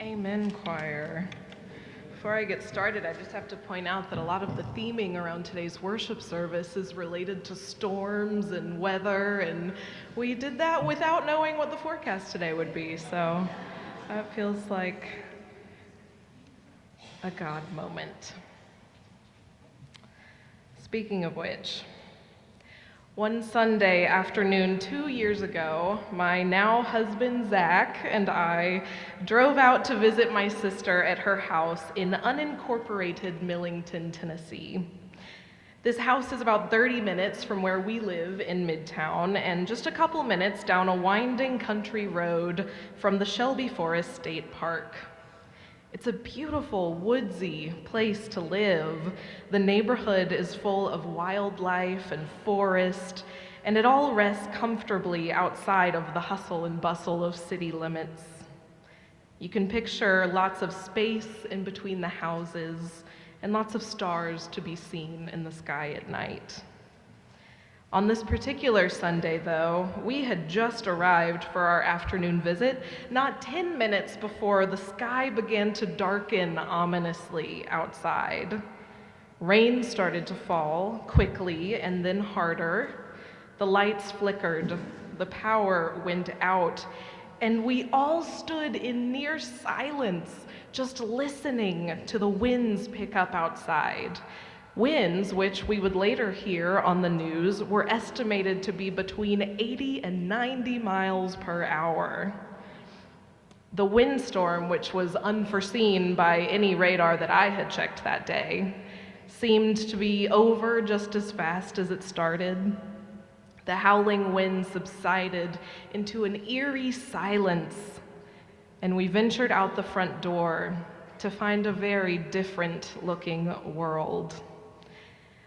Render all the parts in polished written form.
Amen, choir. Before I get started, I just have to point out that a lot of the theming around today's worship service is related to storms and weather, and we did that without knowing what the forecast today would be, so that feels like a God moment. Speaking of which, one Sunday afternoon 2 years ago, my now husband Zach and I drove out to visit my sister at her house in unincorporated Millington, Tennessee. This house is about 30 minutes from where we live in Midtown and just a couple minutes down a winding country road from the Shelby Forest State Park. It's a beautiful, woodsy place to live. The neighborhood is full of wildlife and forest, and it all rests comfortably outside of the hustle and bustle of city limits. You can picture lots of space in between the houses and lots of stars to be seen in the sky at night. On this particular Sunday, though, we had just arrived for our afternoon visit, not 10 minutes before the sky began to darken ominously outside. Rain started to fall quickly and then harder. The lights flickered, the power went out, and we all stood in near silence, just listening to the winds pick up outside. Winds, which we would later hear on the news, were estimated to be between 80 and 90 miles per hour. The windstorm, which was unforeseen by any radar that I had checked that day, seemed to be over just as fast as it started. The howling wind subsided into an eerie silence, and we ventured out the front door to find a very different looking world.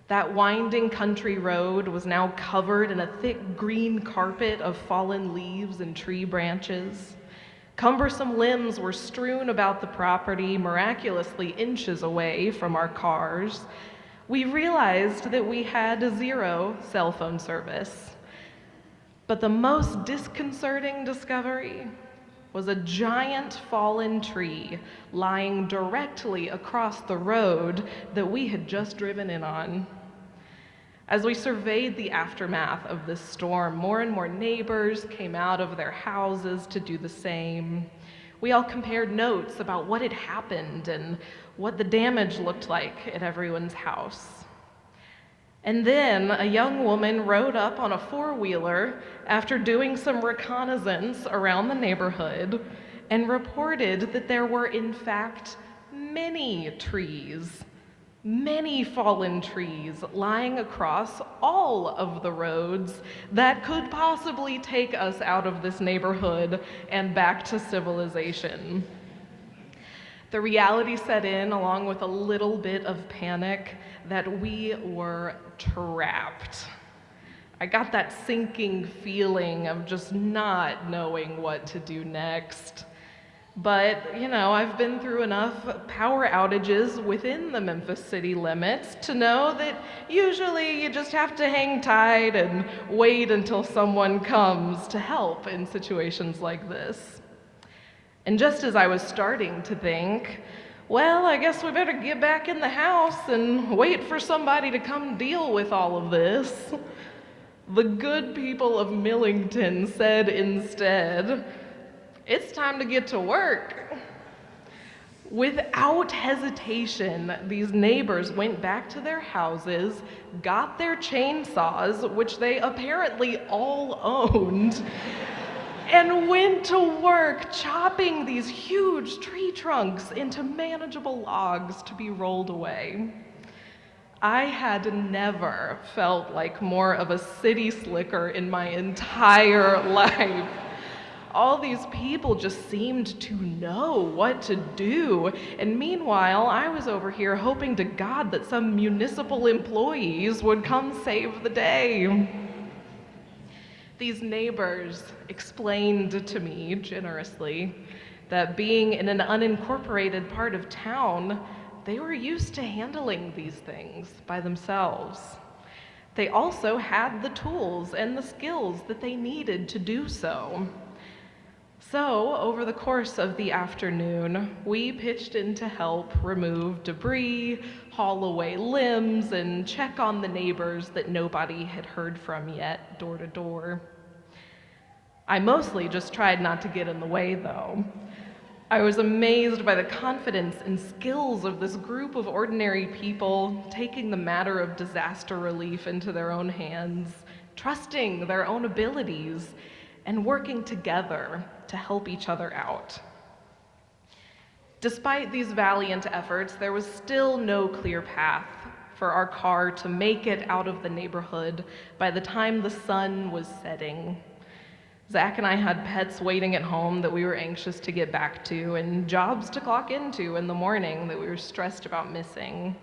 That winding country road was now covered in a thick green carpet of fallen leaves and tree branches. Cumbersome limbs were strewn about the property, miraculously inches away from our cars. We realized that we had zero cell phone service. But the most disconcerting discovery was a giant fallen tree lying directly across the road that we had just driven in on. As we surveyed the aftermath of this storm, more and more neighbors came out of their houses to do the same. We all compared notes about what had happened and what the damage looked like at everyone's house. And then a young woman rode up on a four-wheeler after doing some reconnaissance around the neighborhood and reported that there were, in fact, many fallen trees lying across all of the roads that could possibly take us out of this neighborhood and back to civilization. The reality set in, along with a little bit of panic, that we were trapped. I got that sinking feeling of just not knowing what to do next. But, I've been through enough power outages within the Memphis city limits to know that usually you just have to hang tight and wait until someone comes to help in situations like this. And just as I was starting to think, well, I guess we better get back in the house and wait for somebody to come deal with all of this, the good people of Millington said instead, "It's time to get to work." Without hesitation, these neighbors went back to their houses, got their chainsaws, which they apparently all owned, and went to work chopping these huge tree trunks into manageable logs to be rolled away. I had never felt like more of a city slicker in my entire life. All these people just seemed to know what to do, and meanwhile, I was over here hoping to God that some municipal employees would come save the day. These neighbors explained to me generously that being in an unincorporated part of town, they were used to handling these things by themselves. They also had the tools and the skills that they needed to do so. So, over the course of the afternoon, we pitched in to help remove debris, haul away limbs, and check on the neighbors that nobody had heard from yet, door to door. I mostly just tried not to get in the way, though. I was amazed by the confidence and skills of this group of ordinary people taking the matter of disaster relief into their own hands, trusting their own abilities, and working together to help each other out. Despite these valiant efforts, there was still no clear path for our car to make it out of the neighborhood by the time the sun was setting. Zach and I had pets waiting at home that we were anxious to get back to, and jobs to clock into in the morning that we were stressed about missing.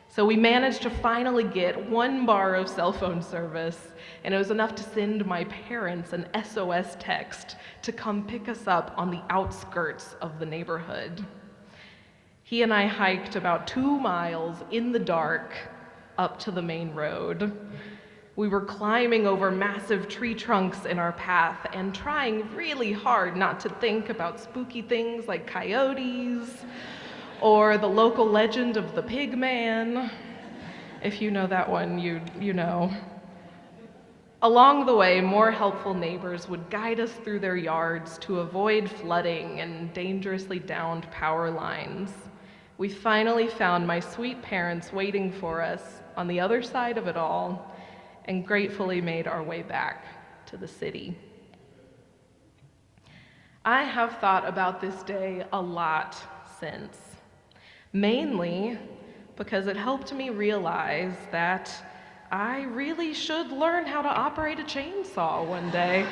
So we managed to finally get 1 bar of cell phone service, and it was enough to send my parents an SOS text to come pick us up on the outskirts of the neighborhood. He and I hiked about 2 miles in the dark up to the main road. We were climbing over massive tree trunks in our path and trying really hard not to think about spooky things like coyotes or the local legend of the pig man. If you know that one, you know. Along the way, more helpful neighbors would guide us through their yards to avoid flooding and dangerously downed power lines. We finally found my sweet parents waiting for us on the other side of it all, and gratefully made our way back to the city. I have thought about this day a lot since, mainly because it helped me realize that I really should learn how to operate a chainsaw one day.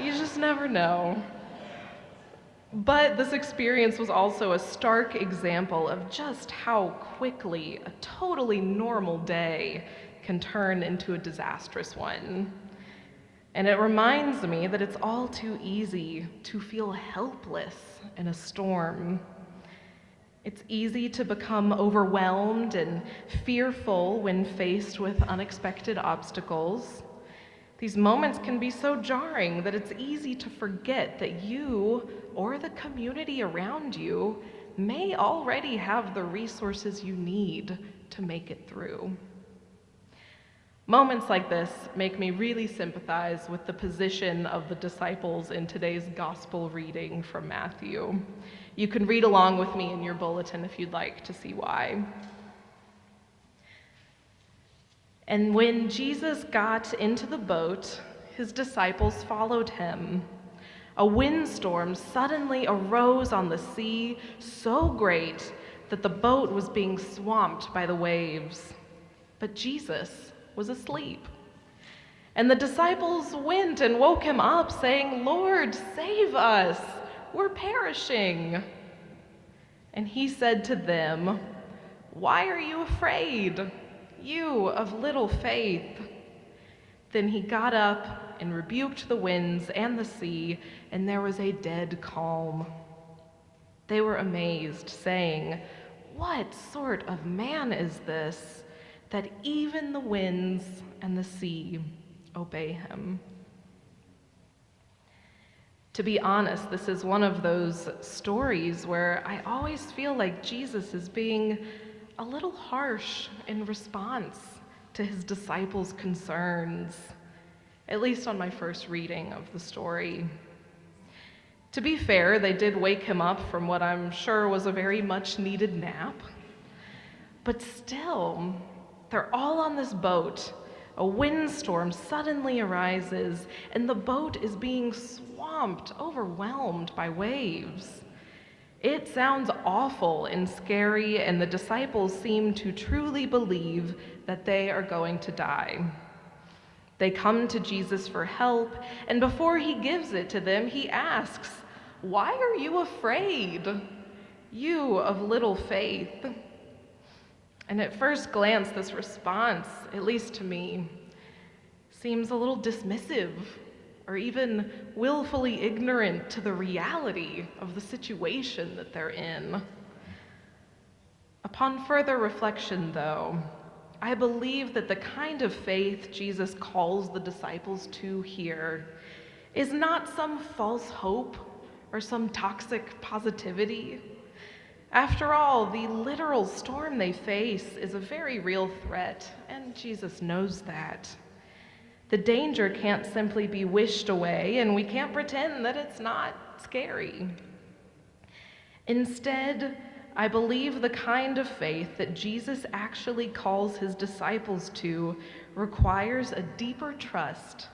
You just never know. But this experience was also a stark example of just how quickly a totally normal day can turn into a disastrous one. And it reminds me that it's all too easy to feel helpless in a storm. It's easy to become overwhelmed and fearful when faced with unexpected obstacles. These moments can be so jarring that it's easy to forget that you or the community around you may already have the resources you need to make it through. Moments like this make me really sympathize with the position of the disciples in today's gospel reading from Matthew. You can read along with me in your bulletin if you'd like to see why. And when Jesus got into the boat, his disciples followed him. A windstorm suddenly arose on the sea, so great that the boat was being swamped by the waves. But Jesus was asleep. And the disciples went and woke him up, saying, "Lord, save us, we're perishing." And he said to them, "Why are you afraid, you of little faith?" Then he got up and rebuked the winds and the sea, and there was a dead calm. They were amazed, saying, "What sort of man is this, that even the winds and the sea obey him?" To be honest, this is one of those stories where I always feel like Jesus is being a little harsh in response to his disciples' concerns, at least on my first reading of the story. To be fair, they did wake him up from what I'm sure was a very much needed nap, but still, they're all on this boat. A windstorm suddenly arises, and the boat is being swamped, overwhelmed by waves. It sounds awful and scary, and the disciples seem to truly believe that they are going to die. They come to Jesus for help, and before he gives it to them, he asks, "Why are you afraid, you of little faith?" And at first glance, this response, at least to me, seems a little dismissive or even willfully ignorant to the reality of the situation that they're in. Upon further reflection, though, I believe that the kind of faith Jesus calls the disciples to here is not some false hope or some toxic positivity. After all, the literal storm they face is a very real threat, and Jesus knows that. The danger can't simply be wished away, and we can't pretend that it's not scary. Instead, I believe the kind of faith that Jesus actually calls his disciples to requires a deeper trust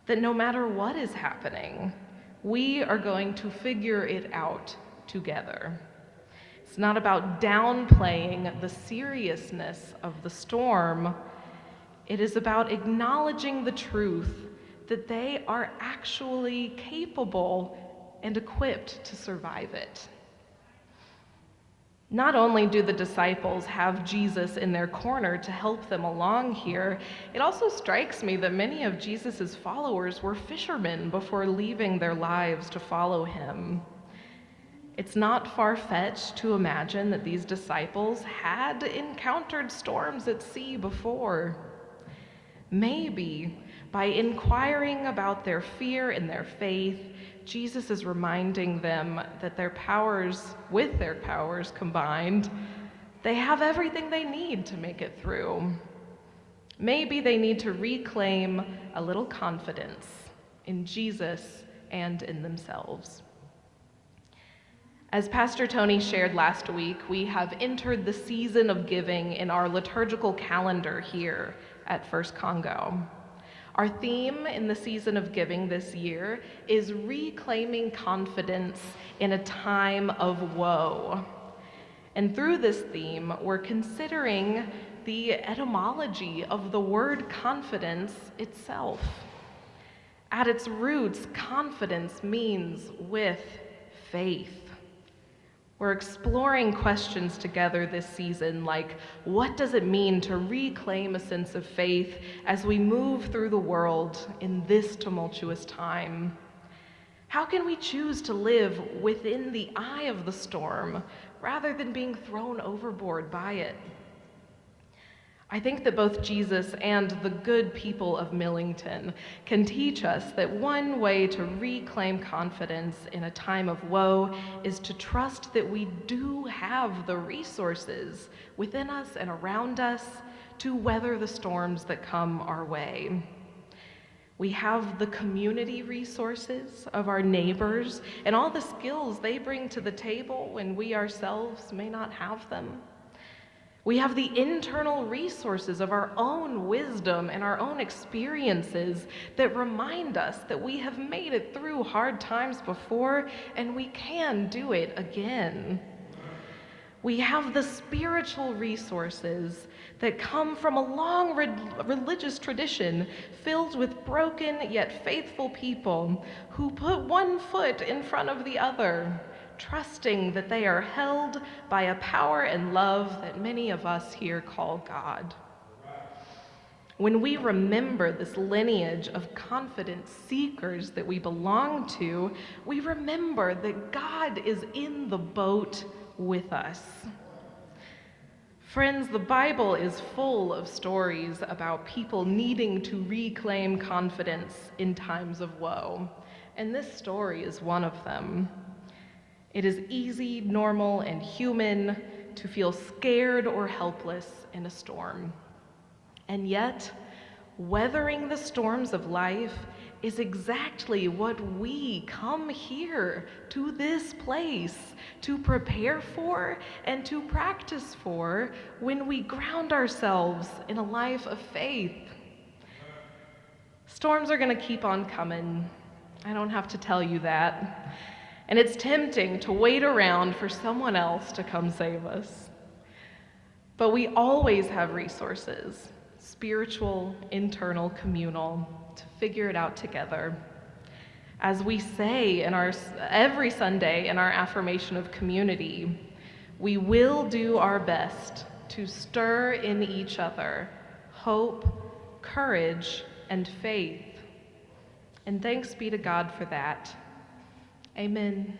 that no matter what is happening, we are going to figure it out together. It's not about downplaying the seriousness of the storm. It is about acknowledging the truth that they are actually capable and equipped to survive it. Not only do the disciples have Jesus in their corner to help them along here, it also strikes me that many of Jesus' followers were fishermen before leaving their lives to follow him. It's not far-fetched to imagine that these disciples had encountered storms at sea before. Maybe by inquiring about their fear and their faith, Jesus is reminding them that with their powers combined, they have everything they need to make it through. Maybe they need to reclaim a little confidence in Jesus and in themselves. As Pastor Tony shared last week, we have entered the season of giving in our liturgical calendar here at First Congo. Our theme in the season of giving this year is reclaiming confidence in a time of woe. And through this theme, we're considering the etymology of the word confidence itself. At its roots, confidence means with faith. We're exploring questions together this season like, what does it mean to reclaim a sense of faith as we move through the world in this tumultuous time? How can we choose to live within the eye of the storm rather than being thrown overboard by it? I think that both Jesus and the good people of Millington can teach us that one way to reclaim confidence in a time of woe is to trust that we do have the resources within us and around us to weather the storms that come our way. We have the community resources of our neighbors and all the skills they bring to the table when we ourselves may not have them. We have the internal resources of our own wisdom and our own experiences that remind us that we have made it through hard times before and we can do it again. We have the spiritual resources that come from a long religious tradition filled with broken yet faithful people who put one foot in front of the other, trusting that they are held by a power and love that many of us here call God. When we remember this lineage of confident seekers that we belong to, we remember that God is in the boat with us. Friends, the Bible is full of stories about people needing to reclaim confidence in times of woe, and this story is one of them. It is easy, normal, and human to feel scared or helpless in a storm. And yet, weathering the storms of life is exactly what we come here to this place to prepare for and to practice for when we ground ourselves in a life of faith. Storms are going to keep on coming. I don't have to tell you that. And it's tempting to wait around for someone else to come save us. But we always have resources, spiritual, internal, communal, to figure it out together. As we say every Sunday in our affirmation of community, we will do our best to stir in each other hope, courage, and faith. And thanks be to God for that. Amen.